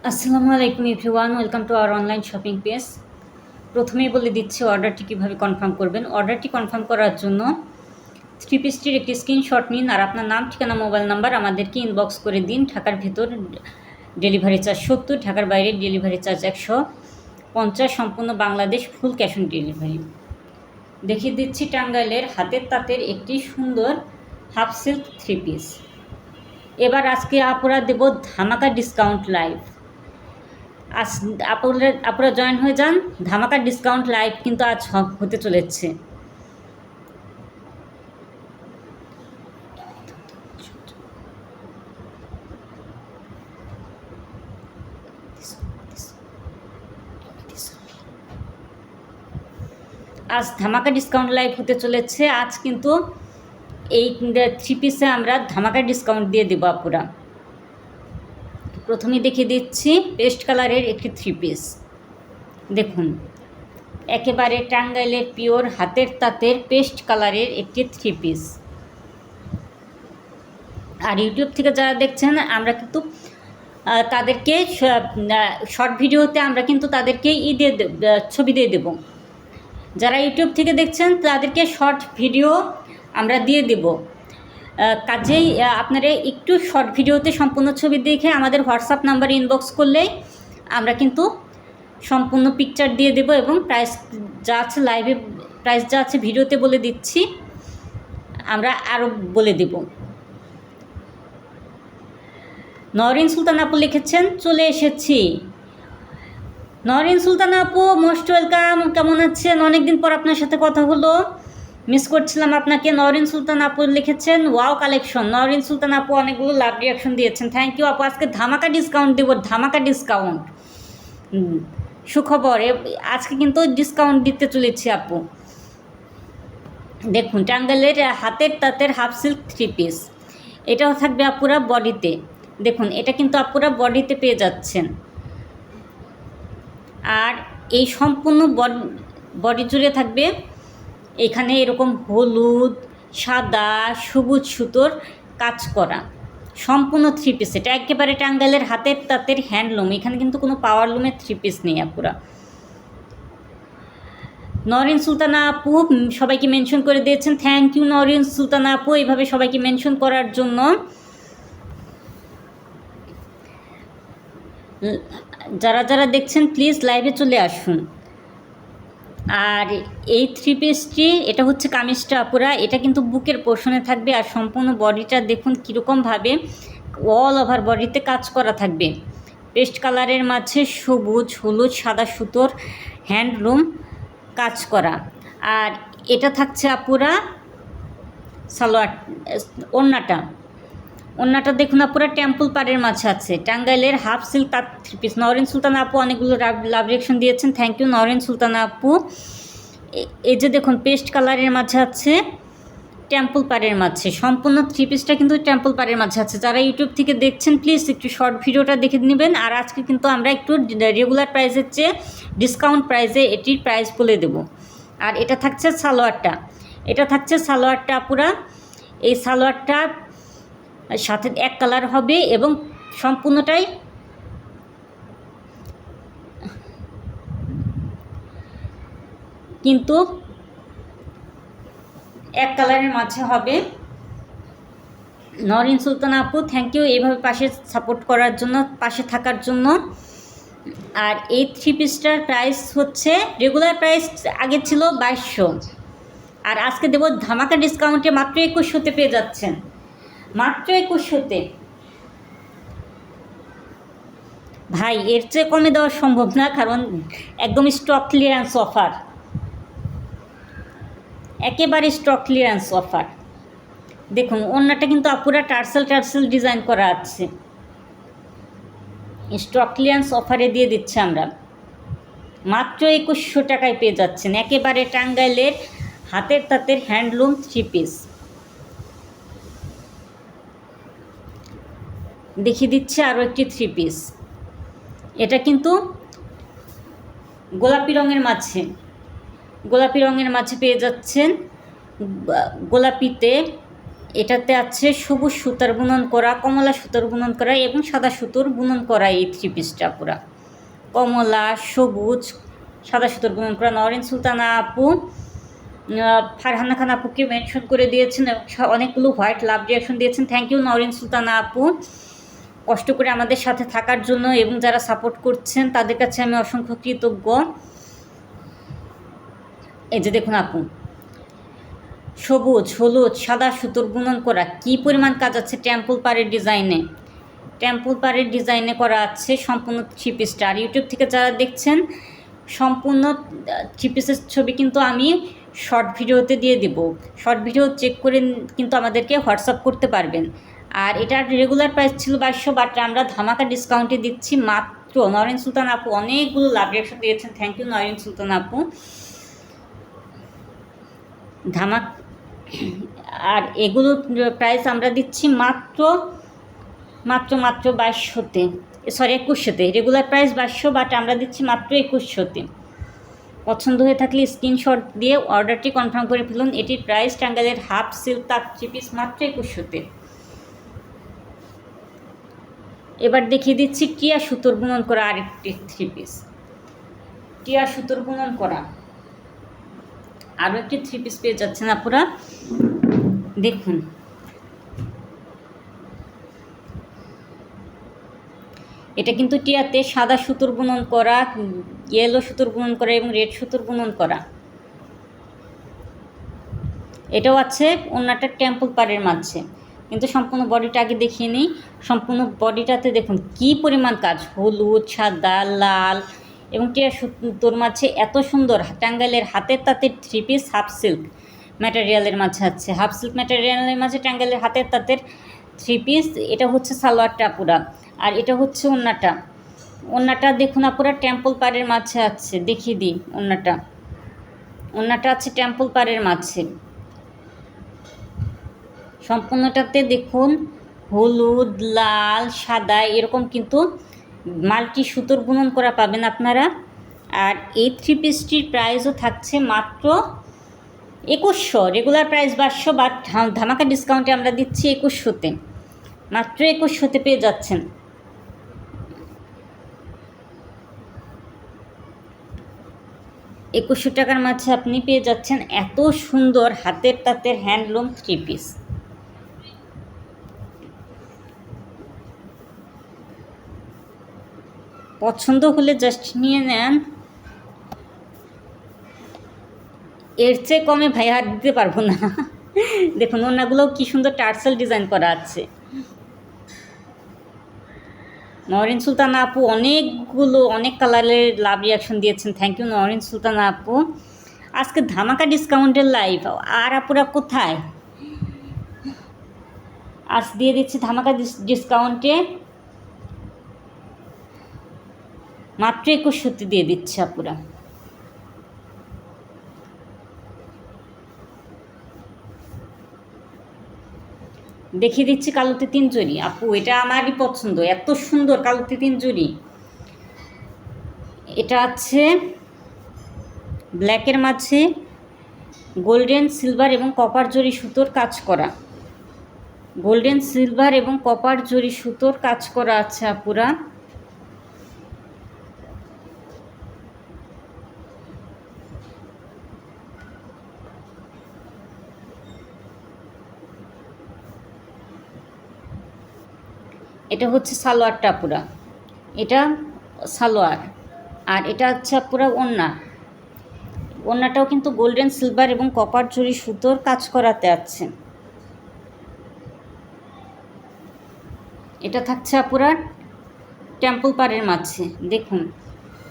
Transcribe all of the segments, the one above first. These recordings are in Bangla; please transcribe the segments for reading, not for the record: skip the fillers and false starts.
আসসালামু আলাইকুম everyone, welcome to our online shopping page. প্রথমেই বলে দিচ্ছি অর্ডারটি কীভাবে কনফার্ম করবেন। অর্ডারটি কনফার্ম করার জন্য থ্রি পিসটির একটি স্ক্রিনশট নিন আর আপনার নাম, ঠিকানা, মোবাইল নাম্বার আমাদেরকে ইনবক্স করে দিন। ঢাকার ভেতর ডেলিভারি চার্জ 70, ঢাকার বাইরে ডেলিভারি চার্জ 150, সম্পূর্ণ Bangladesh, full cash on delivery. দেখিয়ে দিচ্ছি টাঙ্গাইলের হাতের তাঁতের একটি সুন্দর হাফ সিল্ক থ্রি পিস। এবার আজকে আপুরা দেব ধামাকা ডিসকাউন্ট লাইভ। আজ আপনারা জয়েন হয়ে যান, ধামাকা ডিসকাউন্ট লাইভ কিন্তু আজ হতে চলেছে। আজ ধামাকা ডিসকাউন্ট লাইভ হতে চলেছে। আজ কিন্তু এই থ্রি পিসে আমরা ধামাকা ডিসকাউন্ট দিয়ে দেবো আপুরা। প্রথমে দেখিয়ে দিচ্ছি পেস্ট কালারের একটি থ্রি পিস। দেখুন, একেবারে টাঙ্গাইলের পিওর হাতের তাঁতের পেস্ট কালারের একটি থ্রি পিস। আর ইউটিউব থেকে যারা দেখছেন, আমরা কিন্তু তাদেরকে শর্ট ভিডিওতে আমরা কিন্তু তাদেরকে ছবি দিয়ে দেব। যারা ইউটিউব থেকে দেখছেন তাদেরকে শর্ট ভিডিও আমরা দিয়ে দেব। কাজেই আপনারা একটু শর্ট ভিডিওতে সম্পূর্ণ ছবি দেখে আমাদের হোয়াটসঅ্যাপ নাম্বারে ইনবক্স করলেই আমরা কিন্তু সম্পূর্ণ পিকচার দিয়ে দেব এবং প্রাইস যা আছে লাইভে, প্রাইস যা আছে ভিডিওতে বলে দিচ্ছি, আমরা আরও বলে দেব। নওরিন সুলতান আপু লিখেছেন, চলে এসেছি। নওরিন সুলতান আপু, মোস্ট ওয়েলকাম। কেমন আছেন? অনেকদিন পর আপনার সাথে কথা হলো, মিস করছিলাম আপনাকে। নওরিন সুলতান আপু লিখেছেন ওয়াও কালেকশন। নওরিন সুলতান আপু অনেকগুলো লাভ রিয়াকশন দিয়েছেন, থ্যাংক ইউ আপু। আজকে ধামাকা ডিসকাউন্ট দেব, ধামাকা ডিসকাউন্ট। সুখবর, আজকে কিন্তু ডিসকাউন্ট দিতে চলেছি আপু। দেখুন, টাঙ্গাইলের হাতের তাঁতের হাফ সিল্ক থ্রি পিস, এটাও থাকবে আপুরা বডিতে। দেখুন, এটা কিন্তু আপুরা বডিতে পেয়ে যাচ্ছেন। আর এই সম্পূর্ণ বডি জুড়ে থাকবে এখানে এরকম হলুদ, সাদা, সবুজ সুতোর কাজ করা সম্পূর্ণ থ্রি পিস। এটা একেবারে টাঙ্গাইলের হাতের তাঁতের হ্যান্ডলুম। এখানে কিন্তু কোনো পাওয়ারলুমের থ্রি পিস নেই আপুরা। নওরিন সুলতানা আপু সবাইকে মেনশন করে দিয়েছেন, থ্যাংক ইউ নওরিন সুলতানা আপু এইভাবে সবাইকে মেনশন করার জন্য। যারা যারা দেখছেন প্লিজ লাইভে চলে আসুন। আর এই থ্রি পিসটি, এটা হচ্ছে কামিজটা আপুরা, এটা কিন্তু বুকের পোর্শনে থাকবে। আর সম্পূর্ণ বডিটা দেখুন কীরকমভাবে অল ওভার বডিতে কাজ করা থাকবে। পেস্ট কালারের মাঝে সবুজ, হলুদ, সাদা সুতোর হ্যান্ডলুম কাজ করা। আর এটা থাকছে আপুরা সালোয়ার, ওড়নাটা দেখুন আপুরা টেম্পল পাড়ের মাঝে আছে। টাঙ্গাইলের হাফ সিল্ক তাঁত থ্রি পিস। নওরিন সুলতানা আপু অনেকগুলো লাভ রিয়াকশন দিয়েছেন, থ্যাংক ইউ নওরিন সুলতানা আপু। এই যে দেখুন, পেস্ট কালারের মাঝে আছে, টেম্পল পাড়ের মাঝে। সম্পূর্ণ থ্রি পিসটা কিন্তু টেম্পল পাড়ের মাঝে আছে। যারা ইউটিউব থেকে দেখছেন প্লিজ একটু শর্ট ভিডিওটা দেখে নেবেন। আর আজকে কিন্তু আমরা একটু রেগুলার প্রাইসের চেয়ে ডিসকাউন্ট প্রাইসে এটির প্রাইস বলে দেব। আর এটা থাকছে সালোয়ারটা আপুরা। এই সালোয়ারটা সাথে এক কালার হবে এবং সম্পূর্ণটাই কিন্তু এক কালারের মাঝে হবে। নওরিন সুলতান আপু, থ্যাংক ইউ এইভাবে পাশে সাপোর্ট করার জন্য, পাশে থাকার জন্য। আর এই থ্রি পিসটার প্রাইস হচ্ছে, রেগুলার প্রাইস আগে ছিল 2200, আর আজকে দেব ধামাকা ডিসকাউন্টে মাত্র 2100-তে পেয়ে যাচ্ছেন, মাত্র 2100-তে। ভাই, এর চেয়ে কমে দেওয়া সম্ভব না, কারণ একদম স্টক ক্লিয়ারেন্স অফার, একেবারে স্টক ক্লিয়ারেন্স অফার। দেখুন, ওড়নাটা কিন্তু আপুরা টার্সেল ডিজাইন করা আছে। স্টক ক্লিয়ারেন্স অফারে দিয়ে দিচ্ছে আমরা, মাত্র 2100 টাকায় পেয়ে যাচ্ছেন একেবারে টাঙ্গাইলের হাতের তাঁতের হ্যান্ডলুম থ্রি পিস। দেখিয়ে দিচ্ছে আরও একটি থ্রি পিস। এটা কিন্তু গোলাপি রঙের মাঝে পেয়ে যাচ্ছেন। গোলাপিতে এটাতে আছে সবুজ সুতার বুনন করা, কমলা সুতার বুনন করা এবং সাদা সুতোর বুনন করা এই থ্রি পিসটা পুরা। কমলা, সবুজ, সাদা সুতোর বুনন করা। নওরিন সুলতানা আপু ফারহানা খান আপুকে মেনশন করে দিয়েছেন এবং অনেকগুলো হোয়াইট লাভ রিয়াকশন দিয়েছেন। থ্যাংক ইউ নওরিন সুলতানা আপু, কষ্ট করে আমাদের সাথে থাকার জন্য এবং যারা সাপোর্ট করছেন তাদের কাছে আমি অসংখ্য কৃতজ্ঞ। এই যে দেখুন আপু, সবুজ, হলুদ, সাদা সুতোর বুনন করা, কি পরিমাণ কাজ আছে টেম্পল পাড়ের ডিজাইনে। টেম্পল পাড়ের ডিজাইনে করা আছে সম্পূর্ণ থ্রি পিসটা। আর ইউটিউব থেকে যারা দেখছেন সম্পূর্ণ থ্রি পিসের ছবি কিন্তু আমি শর্ট ভিডিওতে দিয়ে দেব। শর্ট ভিডিও চেক করে কিন্তু আমাদেরকে হোয়াটসঅ্যাপ করতে পারবেন। আর এটার রেগুলার প্রাইস ছিল 2200, বাট আমরা ধামাকা ডিসকাউন্টে দিচ্ছি মাত্র। নওরিন সুলতান আপু অনেকগুলো লাভ রিয়াকশন দিয়েছেন, থ্যাংক ইউ নওরিন সুলতান আপু। ধামাক আর এগুলোর প্রাইস আমরা দিচ্ছি মাত্র 2200-তে, সরি 2100-তে। রেগুলার প্রাইস 2200, বাট আমরা দিচ্ছি মাত্র 2100-তে। পছন্দ হয়ে থাকলে স্ক্রিনশট দিয়ে অর্ডারটি কনফার্ম করে ফেলুন। এটির প্রাইস টাঙ্গাইলের হাফ সিল্ক তাঁত থ্রি পিস মাত্র 2100-তে। এবার দেখিয়ে দিচ্ছি টিয়া সুতোর বুনন করা আরেকটি থ্রি পিস। টিয়া সুতোর বুনন করা আরও একটি থ্রি পিস পেয়ে যাচ্ছেন আপনারা। দেখুন, এটা কিন্তু টিয়াতে সাদা সুতোর বুনন করা, ইয়েলো সুতোর বুনন করা এবং রেড সুতোর বুনন করা। এটাও আছে ওন্নাটা টেম্পল পাড়ের মাঝে, কিন্তু সম্পূর্ণ বডিটা আগে দেখিয়ে নিই। সম্পূর্ণ বডিটাতে দেখুন কি পরিমাণ কাজ, হলুদ, সাদা, লাল এবং টিয়া সুতোর মাঝে এত সুন্দর টাঙ্গাইলের হাতের তাঁতের থ্রি পিস হাফ সিল্ক ম্যাটেরিয়ালের মাঝে আছে। হাফ সিল্ক ম্যাটেরিয়ালের মাঝে টাঙ্গাইলের হাতের তাঁতের থ্রি পিস। এটা হচ্ছে সালোয়ারটা পুরা, আর এটা হচ্ছে ওন্নাটা। ওন্নাটা দেখুন আপুরা টেম্পল পাড়ের মাঝে আছে, দেখিয়ে দিই। ওন্নাটা আছে টেম্পল পাড়ের মাঝে। সম্পূর্ণটাতে দেখুন হলুদ, লাল, সাদা এরকম কিন্তু মাল্টি সুতোর বুনন করা পাবেন আপনারা। আর এই থ্রি পিসটির প্রাইসও থাকছে মাত্র 2100। রেগুলার প্রাইস 2200, বাট ধামাকা ডিসকাউন্টে আমরা দিচ্ছি 2100-তে। মাত্র 2100-তে পেয়ে যাচ্ছেন। টাকার মাঝে আপনি পেয়ে যাচ্ছেন এত সুন্দর হাতের তাঁতের হ্যান্ডলুম থ্রি পিস। পছন্দ হলে জাস্ট নিয়ে নেন, এর চেয়ে কমে ভাই আর দিতে পারবো না। দেখুন ওনাগুলোও কি সুন্দর টার্সেল ডিজাইন করা আছে। নওরিন সুলতানা আপু অনেক কালারের লাভ রিয়াকশন দিয়েছেন, থ্যাংক ইউ নওরিন সুলতানা আপু। আজকে ধামাকা ডিসকাউন্টের লাইভ, আর আপুরা কোথায়? আজ দিয়ে দিচ্ছি ধামাকা ডিসকাউন্টে মাত্র 2100-তে দিয়ে দিচ্ছে আপুরা। দেখিয়ে দিচ্ছি কালোতে তিন জরি। আপু এটা আমারই পছন্দ, এত সুন্দর কালোতে তিন জরি। এটা আছে ব্ল্যাকের মাঝে গোল্ডেন, সিলভার এবং কপার জরি সুতোর কাজ করা। গোল্ডেন, সিলভার এবং কপার জরি সুতোর কাজ করা আছে আপুরা। এটা হচ্ছে সালোয়ারটা পুরা, এটা সালোয়ার। আর এটা হচ্ছে পুরা ওন্নাটাও কিন্তু গোল্ডেন, সিলভার এবং কপার জরি সুতোর কাজ করাতে আছে। এটা থাকছে পুরা টেম্পল পাড়ের মাঝে। দেখুন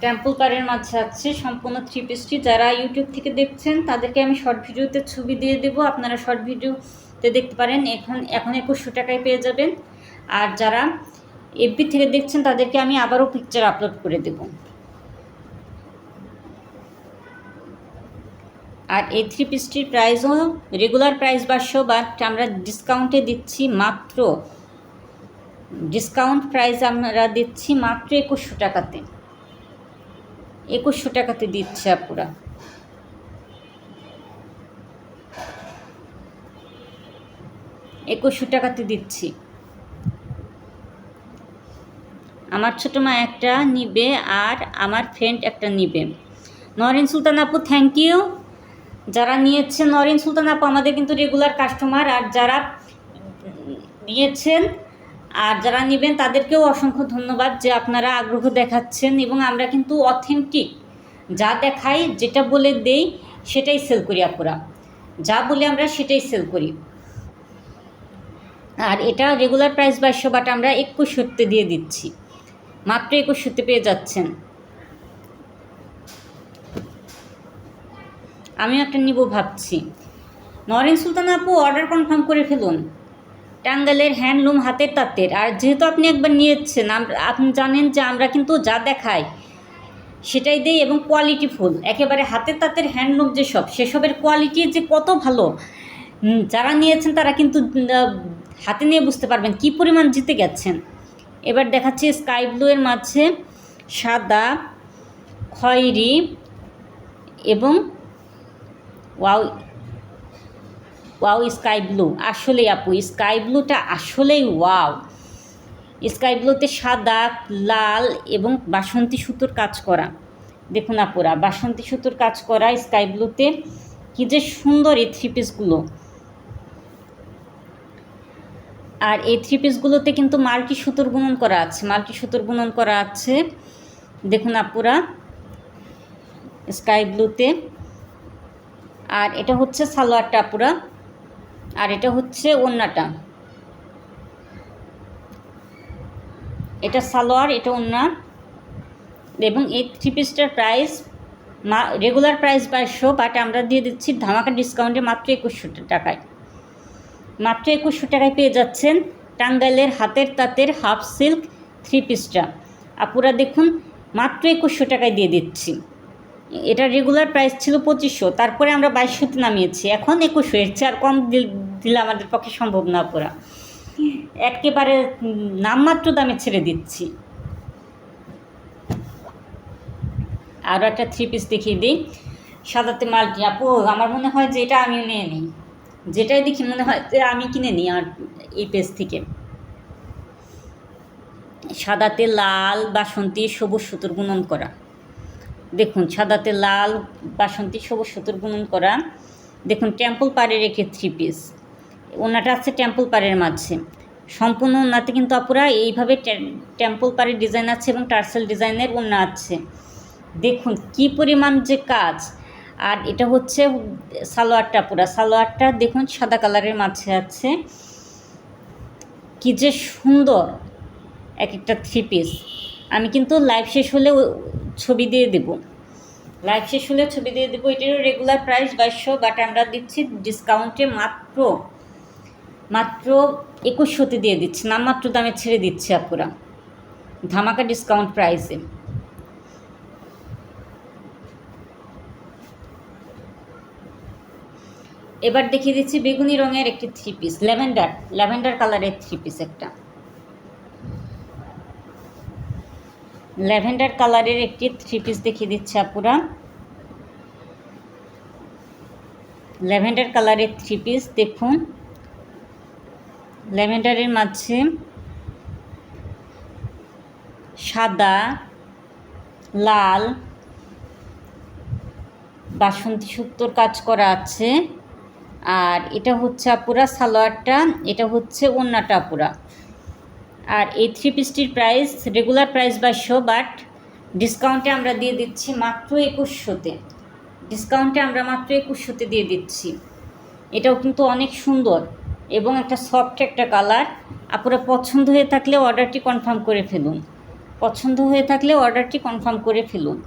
টেম্পল পাড়ের মাঝে আছে সম্পূর্ণ থ্রি পিসটি। যারা ইউটিউব থেকে দেখছেন তাদেরকে আমি শর্ট ভিডিওতে ছবি দিয়ে দেবো, আপনারা শর্ট ভিডিওতে দেখতে পারেন। এখন 2100 টাকায় পেয়ে যাবেন। আর যারা এফবি থেকে দেখছেন তাদেরকে আমি আবারও পিকচার আপলোড করে দেব। আর এই থ্রি পিসটির প্রাইসও রেগুলার প্রাইস 2200, বাট আমরা ডিসকাউন্টে দিচ্ছি মাত্র, ডিসকাউন্ট প্রাইস আমরা দিচ্ছি মাত্র 2100 টাকাতে। 2100 টাকাতে দিচ্ছে আপুরা। 2100 টাকাতে দিচ্ছি। আমার ছোটো মা একটা নিবে আর আমার ফ্রেন্ড একটা নিবে। নরিন সুলতান আপু থ্যাংক ইউ। যারা নিয়েছেন নরিন সুলতান আপু আমাদের কিন্তু রেগুলার কাস্টমার, আর যারা নিয়েছেন আর যারা নেবেন তাদেরকেও অসংখ্য ধন্যবাদ যে আপনারা আগ্রহ দেখাচ্ছেন। এবং আমরা কিন্তু অথেন্টিক যা দেখাই, যেটা বলে দেই সেটাই সেল করি আপুরা, যা বলে আমরা সেটাই সেল করি। আর এটা রেগুলার প্রাইস 2200, বাট আমরা 2100 দিয়ে দিচ্ছি, মাত্র 2100 পেয়ে যাচ্ছেন। আমিও একটা নিব ভাবছি। নরিন সুলতান আপু অর্ডার কনফার্ম করে ফেলুন। টাঙ্গাইলের হ্যান্ডলুম, হাতের তাঁতের। আর যেহেতু আপনি একবার নিয়েছেন, আপনি জানেন যে আমরা কিন্তু যা দেখাই সেটাই দেই, এবং কোয়ালিটিফুল একেবারে হাতের তাঁতের হ্যান্ডলুম যেসব, সেসবের কোয়ালিটি যে কত ভালো, যারা নিয়েছেন তারা কিন্তু হাতে নিয়ে বুঝতে পারবেন কী পরিমাণ জিতে গেছেন। এবার দেখাচ্ছি স্কাই ব্লু এর মাঝে সাদা, খয়েরি এবং ওয়াও ওয়াও স্কাই ব্লু। আসলেই আপু স্কাই ব্লুটা আসলেই ওয়াও। স্কাই ব্লুতে সাদা, লাল এবং বাসন্তী সুতোর কাজ করা। দেখুন আপুরা, বাসন্তী সুতোর কাজ করা স্কাই ব্লুতে, কী যে সুন্দর এই থ্রি পিসগুলো। আর এই থ্রি পিসগুলোতে কিন্তু মাল্টি সুতোর বুনন করা আছে, মাল্টি সুতোর বুনন করা আছে। দেখুন আপুরা স্কাই ব্লুতে। আর এটা হচ্ছে সালোয়ারটা আপুরা, আর এটা হচ্ছে ওড়নাটা। এটা সালোয়ার, এটা ওড়না। এবং এই থ্রি পিসটার প্রাইস রেগুলার প্রাইস 2200, বাট আমরা দিয়ে দিচ্ছি ধামাকা ডিসকাউন্টে মাত্র 2100 টাকায়। মাত্র 2100 টাকায় পেয়ে যাচ্ছেন টাঙ্গাইলের হাতের তাঁতের হাফ সিল্ক থ্রি পিসটা। আপুরা দেখুন মাত্র 2100 টাকায় দিয়ে দিচ্ছি। এটা রেগুলার প্রাইস ছিল 2500, তারপরে আমরা 2200-তে নামিয়েছি, এখন 2100। এর চেয়ে আর কম দিলে আমাদের পক্ষে সম্ভব না আপুরা, একেবারে নামমাত্র দামে ছেড়ে দিচ্ছি। আরও একটা থ্রি পিস দেখিয়ে দিই, সাদাতে মাল্টি। আপু আমার মনে হয় যে এটা আমিও নিয়ে নিই, যেটাই দেখি মনে হয় যে আমি কিনে নিই আর এই পেজ থেকে। সাদাতে লাল, বাসন্তী, সবুজ সুতোর বুনন করা। দেখুন সাদাতে লাল, বাসন্তী, সবুজ সুতোর বুনন করা। দেখুন টেম্পল পাড়ের একটি থ্রি পিস, ওনাটা আছে টেম্পল পাড়ের মাঝে। সম্পূর্ণ ওনাতে কিন্তু আপুরা এইভাবে টেম্পল পাড়ের ডিজাইন আছে এবং টার্সেল ডিজাইনের ওনা আছে। দেখুন কি পরিমাণ যে কাজ। আর এটা হচ্ছে সালোয়ারটা, পুরা সালোয়ারটা দেখুন সাদা কালারের মাঝে আছে, কি যে সুন্দর এক একটা থ্রি পিস। আমি কিন্তু লাইভ শেষ হলে ছবি দিয়ে দেব, লাইভ শেষ হলে ছবি দিয়ে দেবো। এটারও রেগুলার প্রাইস 2200, বাট আমরা দিচ্ছি ডিসকাউন্টে মাত্র 2100-তে দিয়ে দিচ্ছি, নামমাত্র দামে ছেড়ে দিচ্ছি আপুরা, ধামাকা ডিসকাউন্ট প্রাইসে। এবার দেখিয়ে দিচ্ছি বেগুনি রঙের একটি থ্রি পিস, ল্যাভেন্ডার কালারের থ্রি পিস। একটা ল্যাভেন্ডার কালারের একটি থ্রি পিস দেখিয়ে দিচ্ছে আপুরা, ল্যাভেন্ডার কালারের থ্রি পিস। দেখুন ল্যাভেন্ডারের মাঝে সাদা, লাল, বাসন্তী সুতোর কাজ করা আছে। আর এটা হচ্ছে আপুরা সালোয়ারটা, এটা হচ্ছে ওড়নাটা আপুরা। আর এই থ্রি পিসটির প্রাইস রেগুলার প্রাইস 2200, বাট ডিসকাউন্টে আমরা দিয়ে দিচ্ছি মাত্র 2100-তে। ডিসকাউন্টে আমরা মাত্র 2100-তে দিয়ে দিচ্ছি। এটাও কিন্তু অনেক সুন্দর এবং একটা সফট একটা কালার। আপুরা পছন্দ হয়ে থাকলে অর্ডারটি কনফার্ম করে ফেলুন, পছন্দ হয়ে থাকলে অর্ডারটি কনফার্ম করে ফেলুন।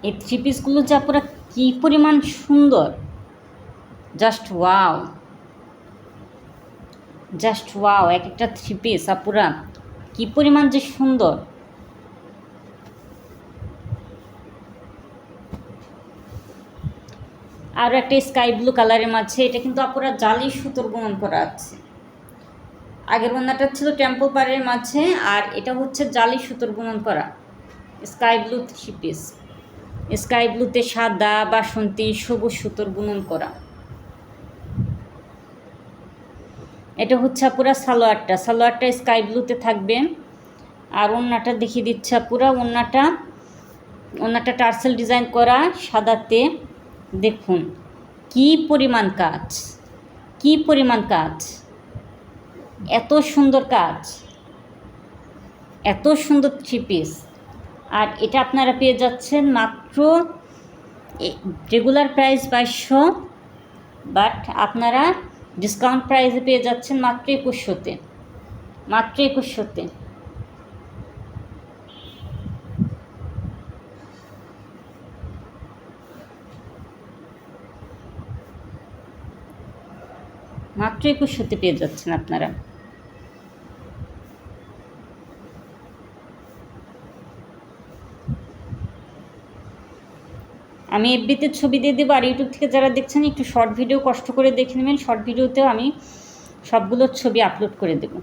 এই থ্রি পিসগুলো যা পুরো কী পরিমাণ সুন্দর, জাস্ট ওয়াও, জাস্ট ওয়াও। এক একটা থ্রি পিস আপুরা কী পরিমাণ যে সুন্দর। আরও একটা স্কাই ব্লু কালারের মাঝে, এটা কিন্তু আপুরা জালি সুতোর বুনন করা আছে। আগের ওড়নাটা ছিল টেম্পল পাড়ের মাঝে, আর এটা হচ্ছে জালি সুতোর বুনন করা স্কাই ব্লু 3 পিস। স্কাই ব্লুতে সাদা, বাসন্তী, সবুজ সুতোর বুনন করা। এটা হচ্ছে পুরা সালোয়ারটা স্কাই ব্লুতে থাকবে। আর ওড়নাটা দেখিয়ে দিচ্ছে পুরা ওড়নাটা টার্সেল ডিজাইন করা সাদাতে। দেখুন কি পরিমাণ কাজ, এত সুন্দর কাজ, এত সুন্দর 3 পিস। আর এটা আপনারা পেয়ে যাচ্ছেন মাত্র, রেগুলার প্রাইস 2200, বাট আপনারা ডিসকাউন্ট প্রাইসে পেয়ে যাচ্ছেন মাত্র 2100-তে। মাত্র 2100-তে। মাত্র 2100-তে পেয়ে যাচ্ছেন আপনারা। আমি এফবিতে ছবি দিয়ে দেবো, আর ইউটিউব থেকে যারা দেখছেন একটু শর্ট ভিডিও কষ্ট করে দেখে নেবেন। শর্ট ভিডিওতেও আমি সবগুলোর ছবি আপলোড করে দেব।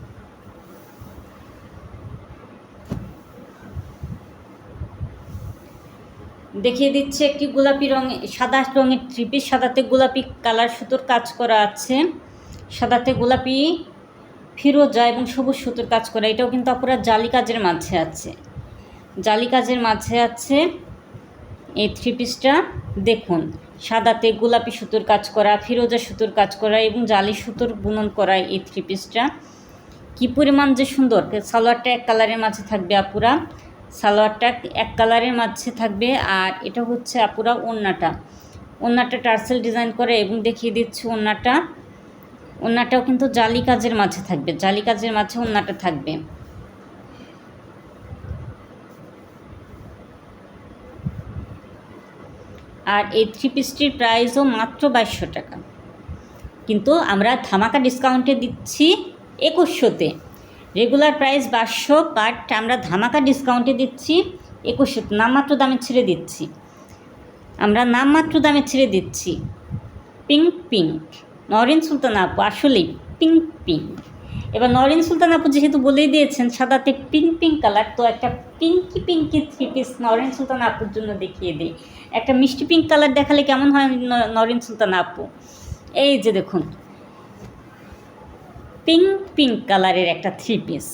দেখিয়ে দিচ্ছে একটি গোলাপি রঙে, সাদা রঙের 3 পিস। সাদাতে গোলাপি কালার সুতোর কাজ করা আছে, সাদাতে গোলাপি, ফিরোজা এবং সবুজ সুতোর কাজ করা। এটাও কিন্তু আপনারা জালি কাজের মাঝে আছে, জালি কাজের মাঝে আছে এই 3 পিসটা। দেখুন সাদাতে গোলাপি সুতোর কাজ করা, ফিরোজা সুতোর কাজ করা এবং জালি সুতোর বুনন করা এই 3 পিসটা। কী পরিমাণ যে সুন্দর। সালোয়ারটা এক কালারের মাঝে থাকবে আপুরা, সালোয়ারটা এক কালারের মাঝে থাকবে। আর এটা হচ্ছে আপুরা ওড়নাটা টার্সেল ডিজাইন করে এবং দেখিয়ে দিচ্ছি ওড়নাটাও কিন্তু জালি কাজের মাঝে থাকবে, জালি কাজের মাঝে ওড়নাটা থাকবে। আর এই 3 পিসটির প্রাইসও মাত্র 2200 টাকা, কিন্তু আমরা ধামাকা ডিসকাউন্টে দিচ্ছি 2100-তে। রেগুলার প্রাইস 2200, বাট আমরা ধামাকা ডিসকাউন্টে দিচ্ছি 2100-তে। নামমাত্র দামে ছেড়ে দিচ্ছি, আমরা নামমাত্র দামে ছেড়ে দিচ্ছি। পিঙ্ক নরিন সুলতান আপু, আসলেই পিঙ্ক। এবার নরিন সুলতান আপু যেহেতু বলেই দিয়েছেন সাদাতে পিঙ্ক কালার, তো একটা পিঙ্কি 3 পিস নরিন সুলতান আপুর জন্য দেখিয়ে দিই। একটা মিষ্টি পিঙ্ক কালার দেখালে কেমন হয় নরিন সুলতান আপু? এই যে দেখুন পিঙ্ক কালারের একটা 3 পিস।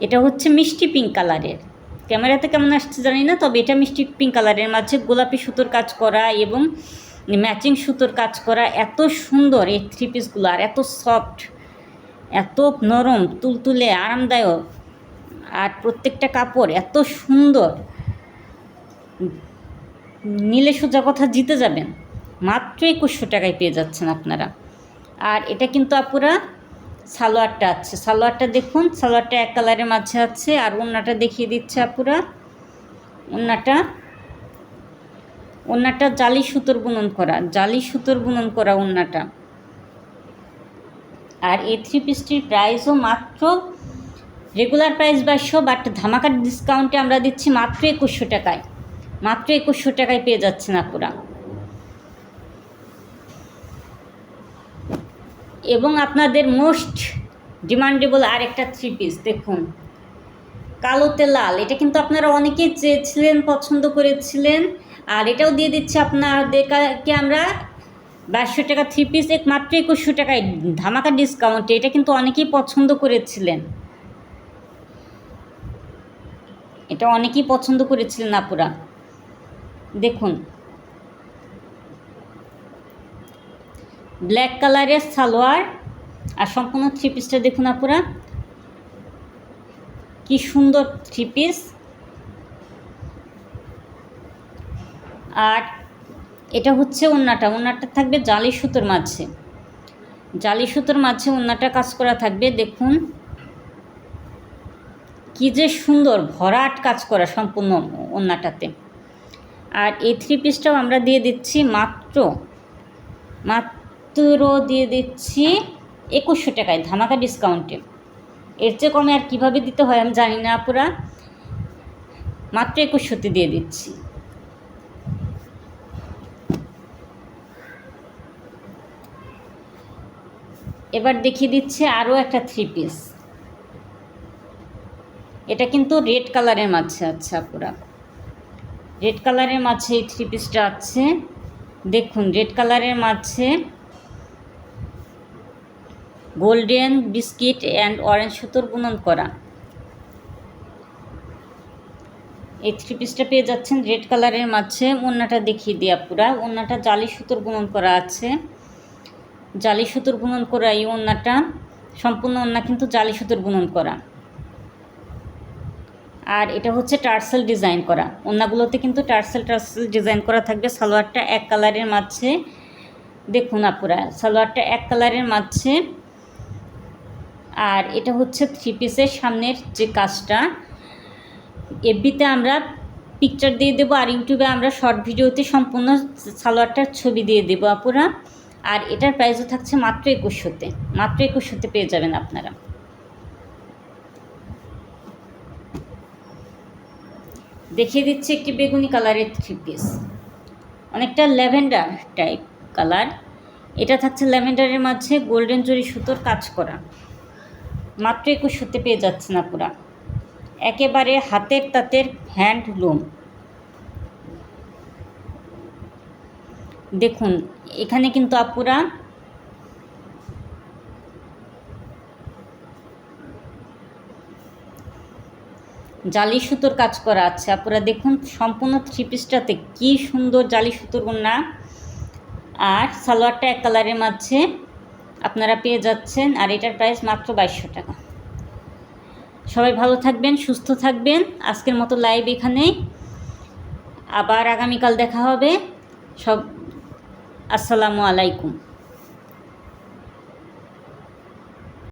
এটা হচ্ছে মিষ্টি পিঙ্ক কালারের, ক্যামেরাতে কেমন আসছে জানি না, তবে এটা মিষ্টি পিঙ্ক কালারের মাঝে গোলাপি সুতোর কাজ করা এবং ম্যাচিং সুতোর কাজ করা। এত সুন্দর এই 3 পিসগুলো, আর এত সফট, এত নরম, তুলতুলে, আরামদায়ক। আর প্রত্যেকটা কাপড় এত সুন্দর, নিলে সোজা কথা জিতে যাবেন। মাত্র 2100 টাকায় পেয়ে যাচ্ছেন আপনারা। আর এটা কিন্তু আপুরা সালোয়ারটা আছে, সালোয়ারটা দেখুন, সালোয়ারটা এক কালারের মাঝে আছে। আর ওড়নাটা দেখিয়ে দিচ্ছে আপুরা, ওড়নাটা জালি সুতোর বুনন করা ওড়নাটা। আর এই 3 পিসটির প্রাইসও মাত্র, রেগুলার প্রাইস 2200, বাট ধামাকার ডিসকাউন্টে আমরা দিচ্ছি মাত্র 2100 টাকায়। মাত্র 2100 টাকায় পেয়ে যাচ্ছেন আপুরা। এবং আপনাদের মোস্ট ডিমান্ডেবল আর একটা 3 পিস দেখুন, কালোতে লাল। এটা কিন্তু আপনারা অনেকেই চেয়েছিলেন, পছন্দ করেছিলেন। আর এটাও দিয়ে দিচ্ছি আপনাদেরকে আমরা 2200 টাকা 3 পিস, মাত্র 2100 টাকায় ধামাকা ডিসকাউন্টে। এটা কিন্তু অনেকেই পছন্দ করেছিলেন, আপুরা। দেখুন ব্ল্যাক কালারের সালোয়ার, আর সম্পূর্ণ 3 পিসটা দেখুন আপুরা, কি সুন্দর 3 পিস। আর এটা হচ্ছে ওড়নাটা থাকবে জালি সুতোর মাঝে ওড়নাটা কাজ করা থাকবে। দেখুন কি যে সুন্দর ভরাট কাজ করা সম্পূর্ণ ওড়নাটাতে। আর এই 3 পিসটাও আমরা দিয়ে দিচ্ছি মাত্র দিয়ে দিচ্ছি 2100 টাকায় ধামাকা ডিসকাউন্টে। এর চেয়ে কমে আর কীভাবে দিতে হয় আমি জানি না আপুরা, মাত্র 2100-তে দিয়ে দিচ্ছি। এবার দেখিয়ে দিচ্ছে আরও একটা 3 পিস। এটা কিন্তু রেড কালারের মাঝে আছে আপুরা, রেড কালারের মাঝে এই 3 পিসটা আছে। দেখুন রেড কালারের মাঝে গোল্ডেন বিস্কিট অ্যান্ড অরেঞ্জ সুতোর বুনন করা এই 3 পিসটা পেয়ে যাচ্ছেন রেড কালারের মাঝে। ওড়নাটা দেখিয়ে দিই আপুরা, ওড়নাটা জালি সুতোর বুনন করা আছে, জালি সুতোর বুনন করা এই ওড়নাটা, সম্পূর্ণ ওড়না কিন্তু জালি সুতোর বুনন করা। আর এটা হচ্ছে টার্সেল ডিজাইন করা, ওড়নাগুলোতে কিন্তু টার্সেল ডিজাইন করা থাকবে। সালোয়ারটা এক কালারের মাঝে, দেখুন আপুরা সালোয়ারটা এক কালারের মাঝে। আর এটা হচ্ছে 3 পিসের সামনের যে কাজটা, এফবিতে আমরা পিকচার দিয়ে দেবো আর ইউটিউবে আমরা শর্ট ভিডিওতে সম্পূর্ণ সালোয়ারটার ছবি দিয়ে দেবো আপুরা। আর এটার প্রাইসও থাকছে মাত্র 2100-তে, মাত্র 2100-তে পেয়ে যাবেন আপনারা। দেখিয়ে দিচ্ছি একটি বেগুনি কালারের 3 পিস, অনেকটা ল্যাভেন্ডার টাইপ কালার। এটা থাকছে ল্যাভেন্ডারের মাঝে গোল্ডেন জরি সুতোর কাজ করা, মাত্র 2100-তে পেয়ে যাচ্ছেন আপুরা। একেবারে হাতের তাঁতের হ্যান্ডলুম। দেখুন এখানে কিন্তু আপুরা জালি সুতোর কাজ করা আছে আপুরা। দেখুন সম্পূর্ণ 3 পিসটাতে কি সুন্দর জালি সুতোর ওড়না। আর সালোয়ারটা এক কালারের মাঝে আপনারা পেয়ে যাচ্ছেন। আর এটার প্রাইস মাত্র 2200 টাকা। সবাই ভালো থাকবেন, সুস্থ থাকবেন। আজকের মতো লাইভ এখানেই, আবার আগামীকাল দেখা হবে। সব আসসালামু আলাইকুম।